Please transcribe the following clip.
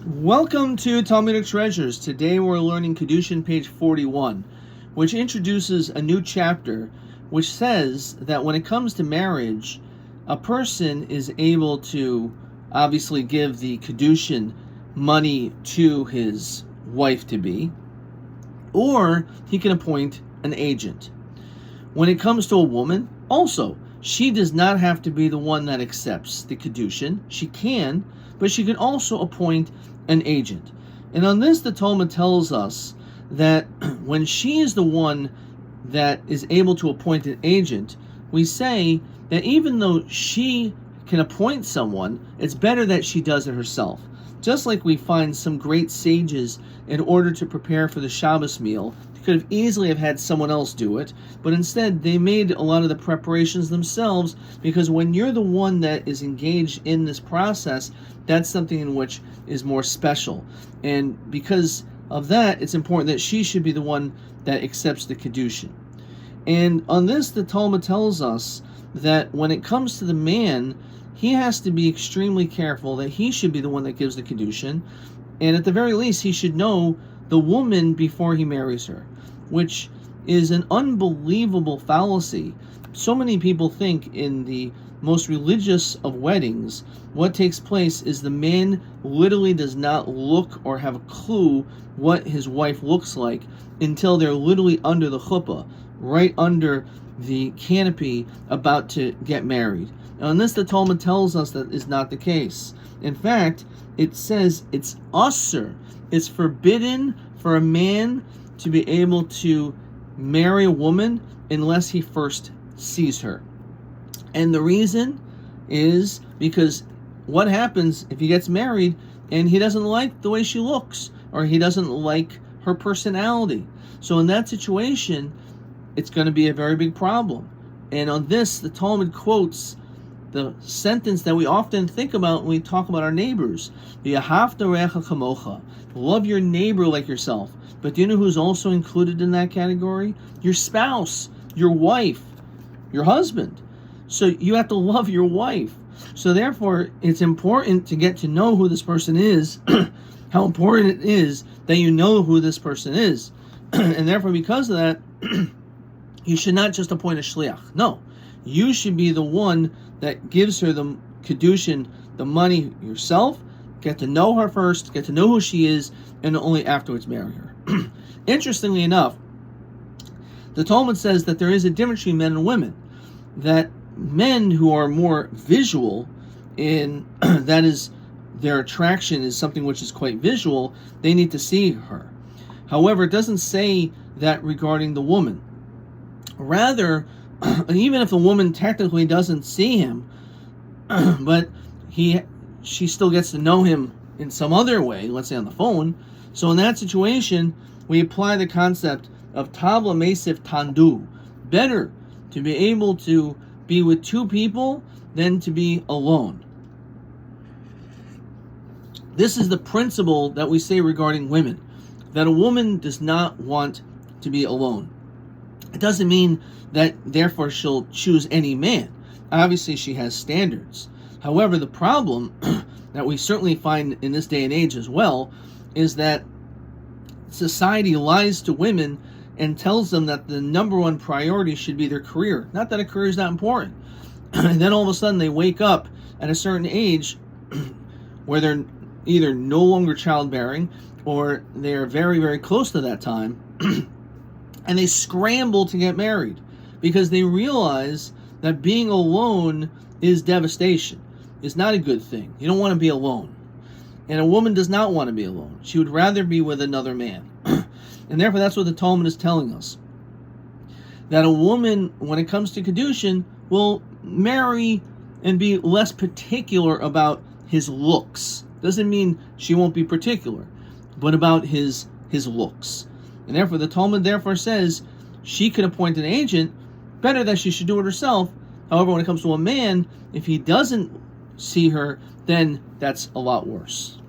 Welcome to Talmudic Treasures. Today we're learning Kiddushin page 41, which introduces a new chapter which says that when it comes to marriage, a person is able to obviously give the Kiddushin money to his wife-to-be, or he can appoint an agent. When it comes to a woman, also, she does not have to be the one that accepts the Kiddushin. She can, but she can also appoint an agent. And on this, the Talmud tells us that when she is the one that is able to appoint an agent, we say that even though she can appoint someone, it's better that she does it herself. Just like we find some great sages, in order to prepare for the Shabbos meal, they could have easily have had someone else do it, but instead they made a lot of the preparations themselves, because when you're the one that is engaged in this process, that's something in which is more special. And because of that, it's important that she should be the one that accepts the Kiddushin. And on this, the Talmud tells us that when it comes to the man, he has to be extremely careful that he should be the one that gives the Kiddushin, and at the very least, he should know the woman before he marries her, which is an unbelievable fallacy. So many people think in the most religious of weddings, what takes place is the man literally does not look or have a clue what his wife looks like until they're literally under the chuppah, right under the canopy, about to get married. And on this, the Talmud tells us that is not the case. In fact, it says it's usur. It's forbidden for a man to be able to marry a woman unless he first sees her. And the reason is because what happens if he gets married and he doesn't like the way she looks, or he doesn't like her personality? So in that situation, it's going to be a very big problem. And on this, the Talmud quotes the sentence that we often think about when we talk about our neighbors. Love your neighbor like yourself. But do you know who's also included in that category? Your spouse, your wife, your husband. So you have to love your wife. So therefore, it's important to get to know who this person is, how important it is that you know who this person is. And therefore, because of that, you should not just appoint a shliach. No, you should be the one that gives her the Kiddushin, the money yourself. Get to know her first, get to know who she is, and only afterwards marry her. Interestingly enough, the Talmud says that there is a difference between men and women. That men who are more visual, in that is, their attraction is something which is quite visual, they need to see her. However, it doesn't say that regarding the woman. Rather, even if a woman technically doesn't see him, but she still gets to know him in some other way, let's say on the phone. So in that situation, we apply the concept of tabla mesif tandu. Better to be able to be with two people than to be alone. This is the principle that we say regarding women, that a woman does not want to be alone. It doesn't mean that therefore she'll choose any man. Obviously, she has standards. However, the problem that we certainly find in this day and age as well is that society lies to women and tells them that the number one priority should be their career. Not that a career is not important. And then all of a sudden they wake up at a certain age where they're either no longer childbearing or they're very, very close to that time and they scramble to get married because they realize that being alone is devastation. It's not a good thing. You don't want to be alone. And a woman does not want to be alone. She would rather be with another man. And therefore, that's what the Talmud is telling us. That a woman, when it comes to Kiddushin, will marry and be less particular about his looks. Doesn't mean she won't be particular, but about his looks. And therefore, the Talmud therefore says she can appoint an agent. Better that she should do it herself. However, when it comes to a man, if he doesn't see her, then that's a lot worse.